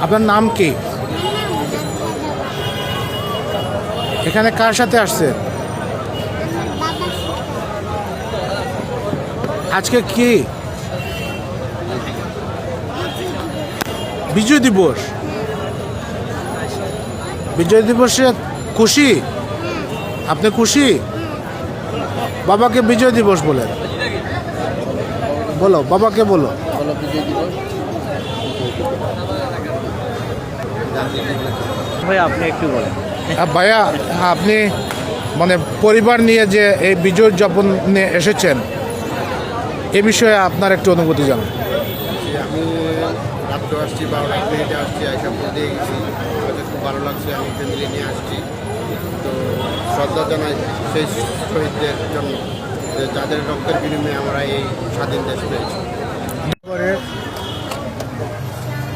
আপনার নাম কি? এখানে কার সাথে আসছে? আজকে কি বিজয় দিবস? বিজয় দিবসে খুশি? আপনি খুশি? বাবাকে বিজয় দিবস বলেন। বলো, বাবাকে বলো। ভাই আপনি একটু বলেন। ভাইয়া, আপনি মানে পরিবার নিয়ে যে এই বিজয় উদযাপন নিয়ে এসেছেন, এ বিষয়ে আপনার একটু অনুভূতি জানান। আমি রাত্রে আসছি, 12টা মিনিটে আসছি, এসে দিয়ে গেছি। আমাকে খুব ভালো লাগছে, আমি ফ্যামিলি নিয়ে আসছি। তো শ্রদ্ধা জানাই সেই শহীদদের জন্য, যাদের রক্তের বিনিময়ে আমরা এই স্বাধীন দেশ পেয়েছি।